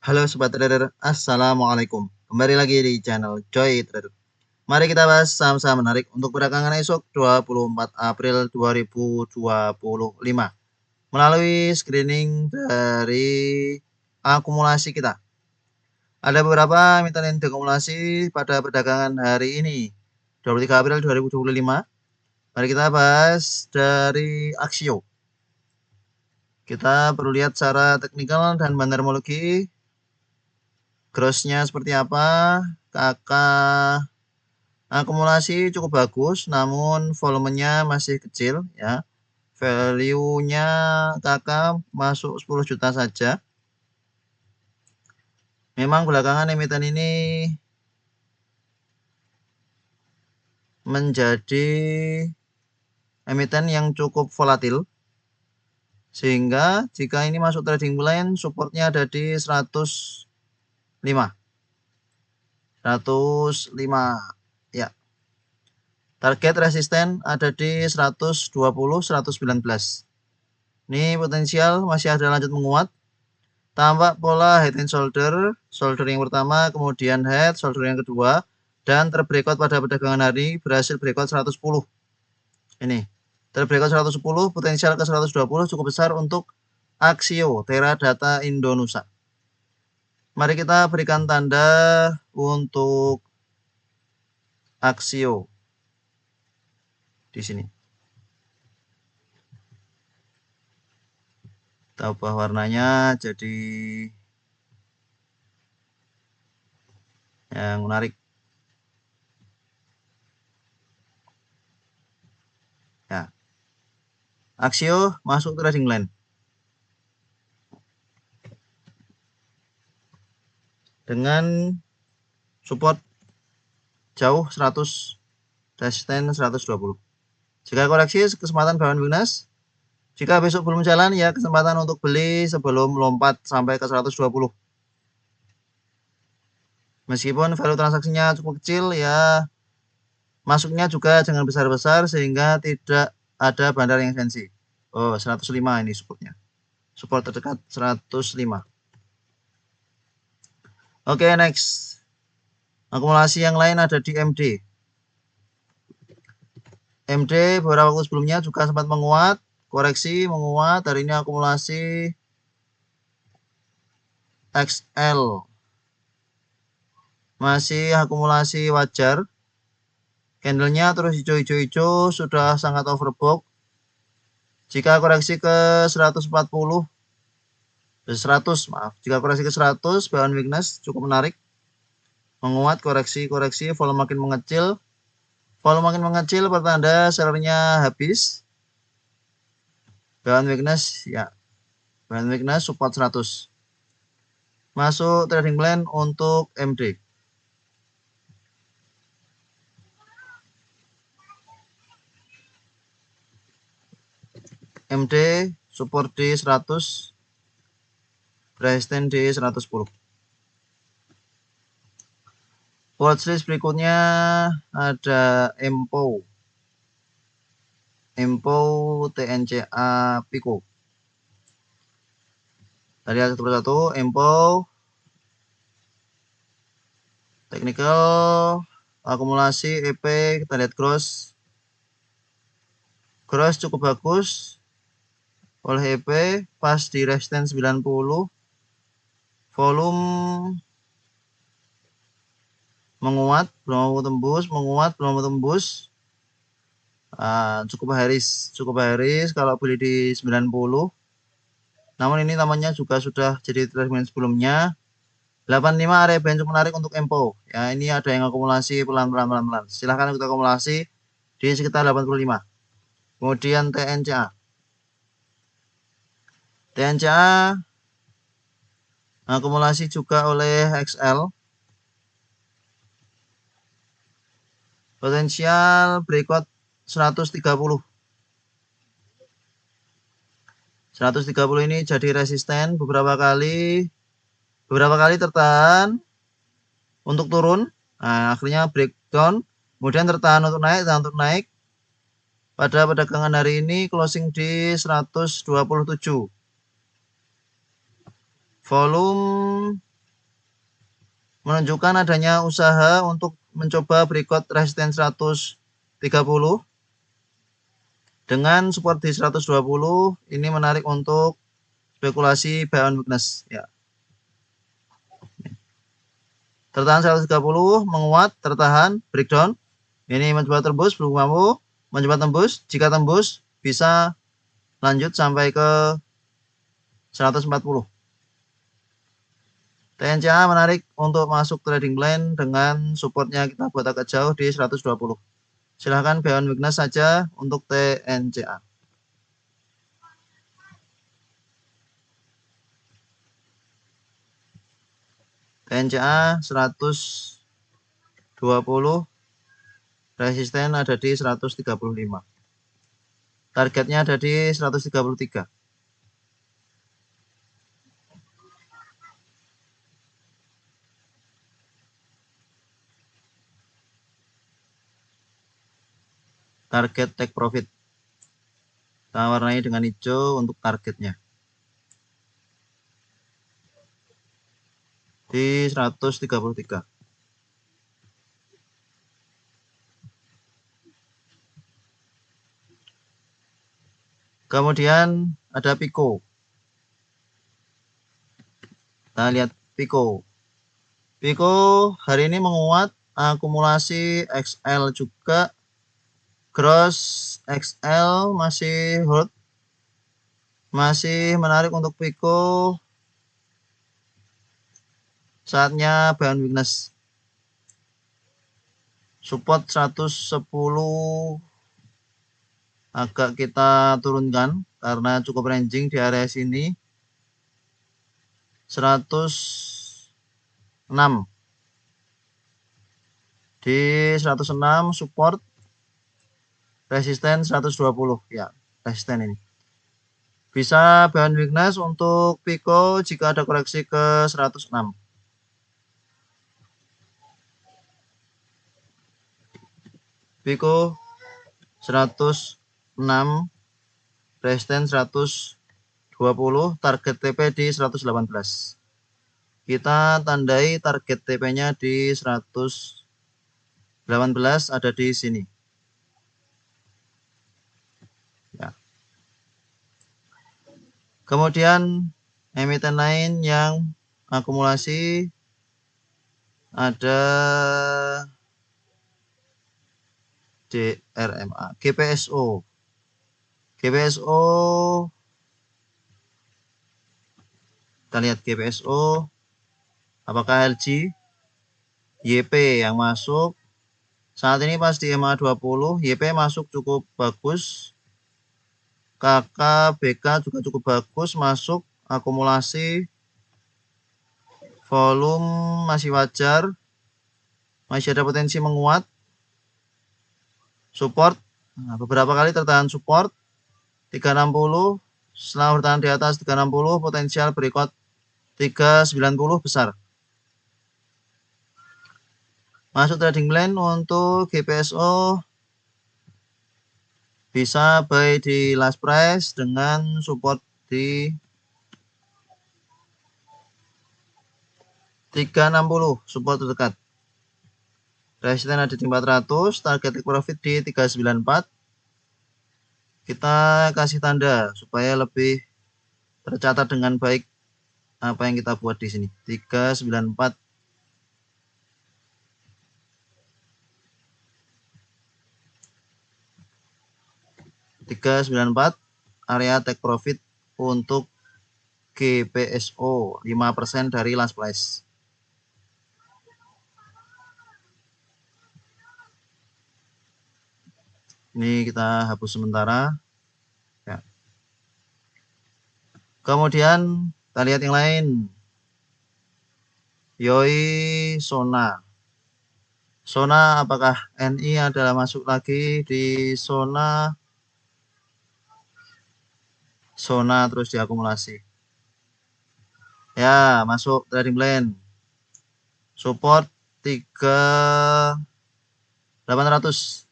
Halo Sobat Trader, Assalamualaikum. Kembali lagi di channel Joy Trader. Mari kita bahas saham-saham menarik untuk perdagangan esok 24 April 2025. Melalui screening dari akumulasi kita. Ada beberapa emiten yang diakumulasi pada perdagangan hari ini, 23 April 2025. Mari kita bahas dari Aksio. Kita perlu lihat secara teknikal dan bandarmologi. Grossnya seperti apa, KK akumulasi cukup bagus, namun volumenya masih kecil ya. Value-nya KK masuk 10 juta saja. Memang belakangan emiten ini menjadi emiten yang cukup volatil, sehingga jika ini masuk trading plan, supportnya ada di 105 ya. Target resisten ada di 120, 119. Ini potensial masih ada lanjut menguat. Tampak pola head and shoulder, shoulder yang pertama, kemudian head, shoulder yang kedua, dan terbreakout pada perdagangan hari berhasil breakout 110. Ini terbreakout 110, potensial ke 120 cukup besar untuk Aksio Teradata Indonesia. Mari kita berikan tanda untuk Aksio di sini. Kita ubah warnanya jadi yang menarik. Ya. Aksio masuk trading line. Dengan support jauh 100, resisten 120. Jika koreksi kesempatan bawaan minus. Jika besok belum jalan ya kesempatan untuk beli sebelum lompat sampai ke 120. Meskipun value transaksinya cukup kecil ya, masuknya juga jangan besar-besar sehingga tidak ada bandar yang sensi. Oh, 105 ini supportnya. Support terdekat 105. Oke, next. Akumulasi yang lain ada di MD. MD beberapa waktu sebelumnya juga sempat menguat, koreksi menguat. Hari ini akumulasi XL masih akumulasi wajar. Candlenya terus hijau-hijau-hijau, sudah sangat overbought. Jika koreksi ke 140, 100 maaf, jika koreksi ke 100 bawaan weakness cukup menarik. Menguat, koreksi, volume makin mengecil. Volume makin mengecil pertanda sellernya habis. Bawaan weakness ya. Bawaan weakness support 100. Masuk trading plan untuk MD. MD support di 100, resisten di 110. Watchlist berikutnya ada Empo TNCA Pico. Tadi satu persatu. Empo technical akumulasi EP, kita lihat gross cukup bagus oleh EP, pas di resisten 90. Volume menguat, belum mau tembus, menguat, belum mau tembus. Cukup high risk kalau beli di 90. Namun ini namanya juga sudah jadi trading sebelumnya. 85 area band cukup menarik untuk Empo. Ya, ini ada yang akumulasi pelan-pelan. Silahkan kita akumulasi di sekitar 85. Kemudian TNCA akumulasi juga oleh XL. Potensial breakout 130. 130 ini jadi resisten beberapa kali tertahan untuk turun. Nah, akhirnya breakdown, kemudian tertahan untuk naik, pada perdagangan hari ini closing di 127. Volume menunjukkan adanya usaha untuk mencoba berikut resisten 130 dengan support di 120. Ini menarik untuk spekulasi buy on weakness ya. Tertahan 130, menguat, tertahan, breakdown. Ini mencoba tembus, belum mampu. Mencoba tembus, jika tembus bisa lanjut sampai ke 140. TNCA menarik untuk masuk trading plan dengan supportnya kita buat agak jauh di 120. Silahkan buy on weakness saja untuk TNCA. TNCA 120, resisten ada di 135. Targetnya ada di 133. Target take profit. Kita warnai dengan hijau untuk targetnya. Di 133. Kemudian ada Pico. Kita lihat Pico. Pico hari ini menguat, akumulasi XL juga. Gross XL masih hold. Masih menarik untuk Pico. Saatnya buy on weakness. Support 110 agak kita turunkan karena cukup ranging di area sini. 106. Di 106 support, resisten 120 ya, resisten ini. Bisa buy on weakness untuk Pico jika ada koreksi ke 106. Pico 106, resisten 120, target TP di 118. Kita tandai target TP-nya di 118 ada di sini. Ya. Kemudian emiten lain yang akumulasi ada DRMA, GPSO. GPSO, kita lihat GPSO, apakah LG, YP yang masuk. Saat ini pas di EMA 20, YP masuk cukup bagus. KK, BK juga cukup bagus masuk, akumulasi, volume masih wajar, masih ada potensi menguat. Support, nah, beberapa kali tertahan support 360, setelah bertahan di atas 360, potensial berikut 390 besar. Masuk trading plan untuk GPSO bisa buy di last price dengan support di 360, support terdekat. Resisten ada di 400, target take profit di 394. Kita kasih tanda supaya lebih tercatat dengan baik apa yang kita buat di sini. 394. Area take profit untuk GPSO 5% dari last price. Ini kita hapus sementara ya. Kemudian kita lihat yang lain. Yoi Sona. Sona, apakah NI adalah masuk lagi di Sona? Sona terus diakumulasi. Ya, masuk trading plan. Support 3.800.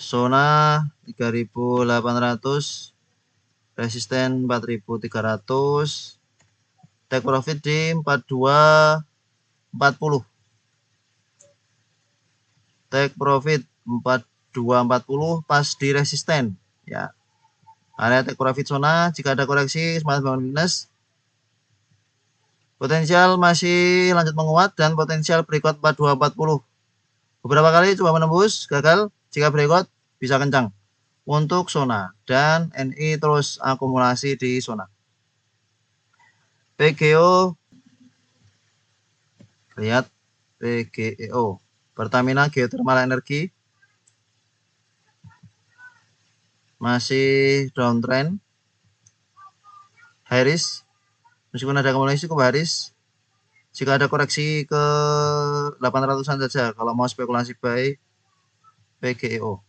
Sona 3.800. Resisten 4.300. take profit di 4240. Take profit 4240 pas di resisten ya. Area take profit zona jika ada koreksi semangat bangun minus. Potensial masih lanjut menguat dan potensial breakout 4240. Beberapa kali coba menembus, gagal. Jika breakout bisa kencang untuk zona dan NI terus akumulasi di zona. PGO, lihat PGEO, Pertamina Geothermal Energy masih downtrend, high risk, meskipun ada akumulasi cukup high risk. Jika ada koreksi ke 800-an saja kalau mau spekulasi buy PGEO.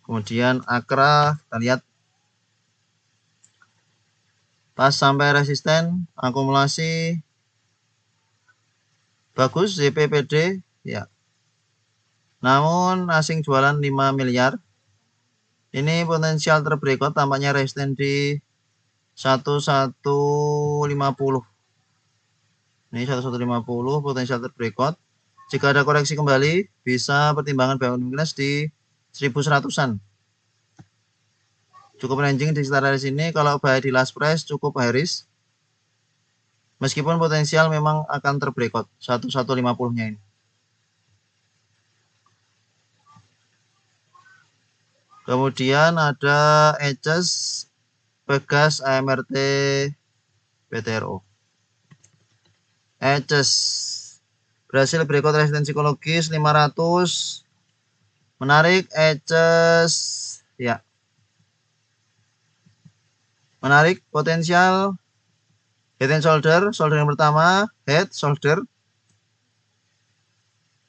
Kemudian Akra, kita lihat pas sampai resisten akumulasi bagus ZPPD ya. Namun asing jualan 5 miliar. Ini potensial terbreakout tampaknya resisten di 1150. Ini 1150 potensial terbreakout. Jika ada koreksi kembali bisa pertimbangan bangun minus di 1100-an. Cukup ranging di sekitar dari sini. Kalau buy di last price cukup high risk. Meskipun potensial memang akan terbreakout 1150-nya ini. Kemudian ada Eces, Pegas, AMRT, PTRO. Eces berhasil breakout resisten psikologis 500. Menarik Eces ya. Menarik potensial head and shoulder, shoulder yang pertama, head, shoulder.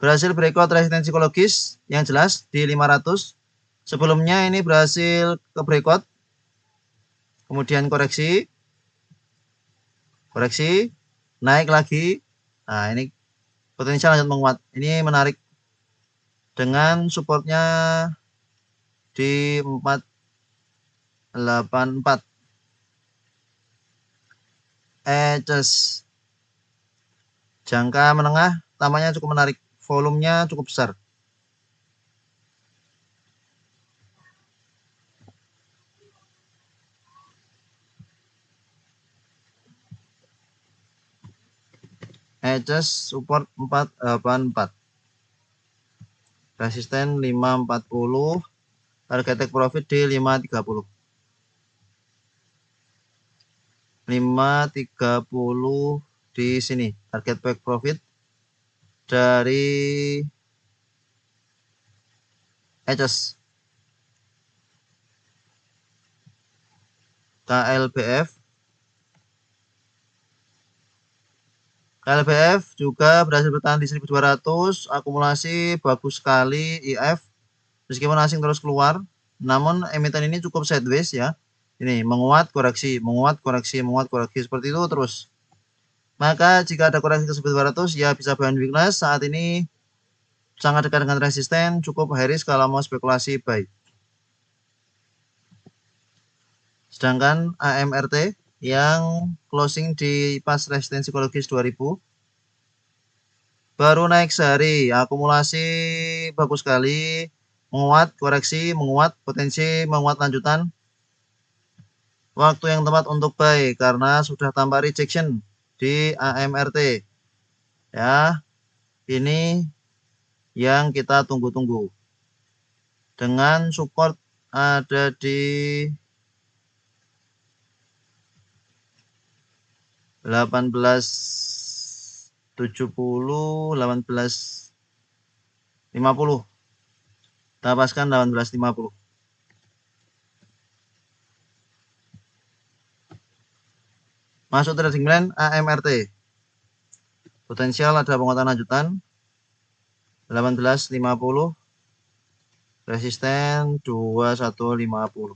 Berhasil breakout resisten psikologis yang jelas di 500. Sebelumnya ini berhasil ke breakout. Kemudian koreksi. Naik lagi. Nah, ini potensial lanjut menguat. Ini menarik. Dengan supportnya di 484. Eces. Jangka menengah tampaknya cukup menarik. Volumenya cukup besar. Eces support 484. Resisten 540. Target take profit di 530. 530 di sini. Target take profit dari Eces. KLBF juga berhasil bertahan di 1200, akumulasi bagus sekali IF, meskipun asing terus keluar, namun emiten ini cukup sideways ya. Ini menguat koreksi, seperti itu terus. Maka jika ada koreksi ke 1200 ya bisa buy on weakness. Saat ini sangat dekat dengan resisten, cukup high risk kalau mau spekulasi buy. Sedangkan AMRT yang closing di pas resisten psikologis 2000 baru naik sehari, akumulasi bagus sekali, menguat, koreksi, menguat, potensi menguat lanjutan. Waktu yang tepat untuk buy karena sudah tanpa rejection di AMRT ya. Ini yang kita tunggu-tunggu. Dengan support ada di 1870, 1850. Kita paskan 1850. Masuk trading plan AMRT. Potensial ada penguatan lanjutan 1850. Resisten 2150.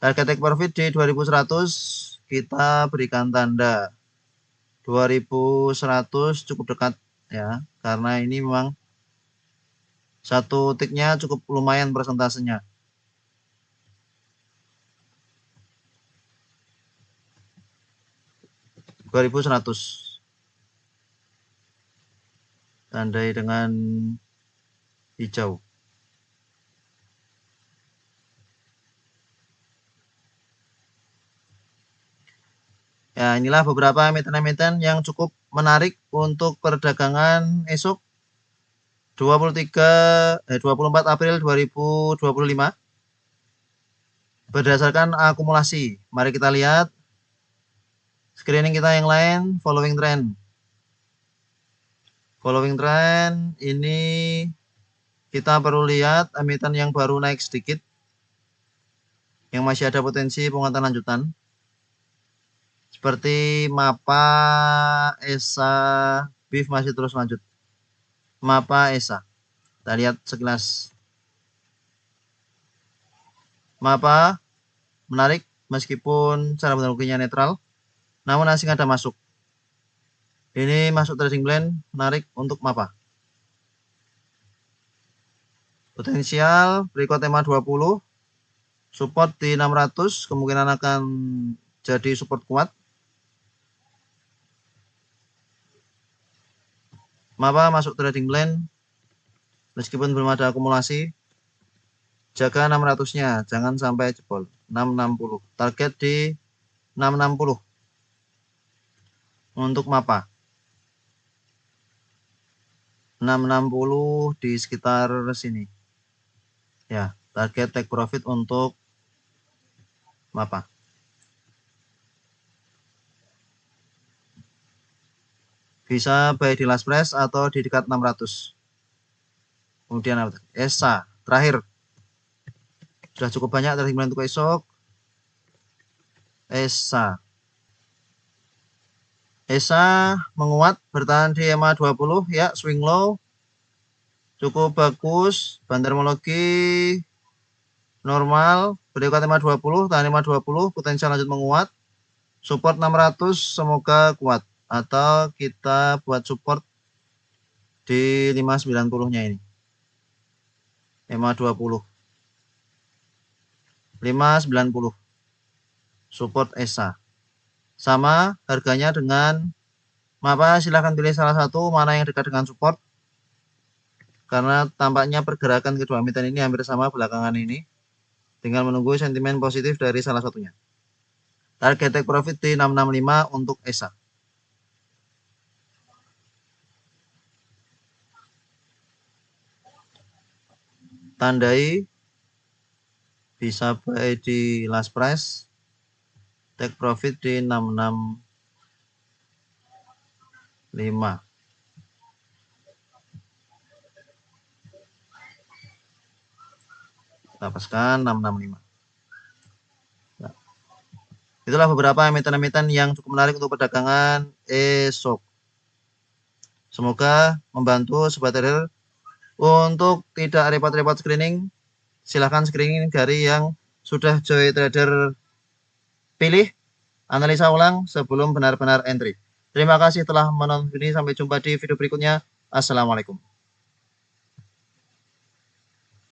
Target take profit di 2100. Kita berikan tanda 2100 cukup dekat ya, karena ini memang satu ticknya cukup lumayan persentasenya. 2100. Tandai dengan hijau. Ya, inilah beberapa emiten-emiten yang cukup menarik untuk perdagangan esok 24 April 2025 berdasarkan akumulasi. Mari kita lihat screening kita yang lain, following trend. Following trend ini kita perlu lihat emiten yang baru naik sedikit, yang masih ada potensi penguatan lanjutan. Seperti MAPA, ESA, BIF masih terus lanjut. MAPA, ESA. Kita lihat sekilas. MAPA menarik meskipun cara bentuknya netral, namun asing ada masuk. Ini masuk trading plan menarik untuk MAPA. Potensial berikut EMA 20, support di 600, kemungkinan akan jadi support kuat. MAPA masuk trading plan meskipun belum ada akumulasi. Jaga 600-nya, jangan sampai jebol. 660. Target di 660 untuk MAPA. 660 di sekitar sini. Ya, target take profit untuk MAPA. Bisa buy di last price atau di dekat 600. Kemudian apa? ESA terakhir. Sudah cukup banyak trading plan untuk esok. ESA menguat bertahan di EMA 20 ya, swing low cukup bagus, bandermologi normal, berdekat EMA 20, tahan EMA 20, potensial lanjut menguat, support 600 semoga kuat, atau kita buat support di 590-nya ini. EMA 20 590 support ESA. Sama harganya dengan MAPA, silahkan pilih salah satu mana yang dekat dengan support. Karena tampaknya pergerakan kedua emiten ini hampir sama belakangan ini. Tinggal menunggu sentimen positif dari salah satunya. Target take profit di 665 untuk ESA. Tandai bisa buy di last price, take profit di 665. Kita paskan 665. Nah, itulah beberapa emiten-emiten yang cukup menarik untuk perdagangan esok. Semoga membantu Sobat Trader untuk tidak repot-repot screening. Silahkan screening dari yang sudah Joy Trader pilih, analisa ulang sebelum benar-benar entry. Terima kasih telah menonton ini. Sampai jumpa di video berikutnya. Assalamualaikum.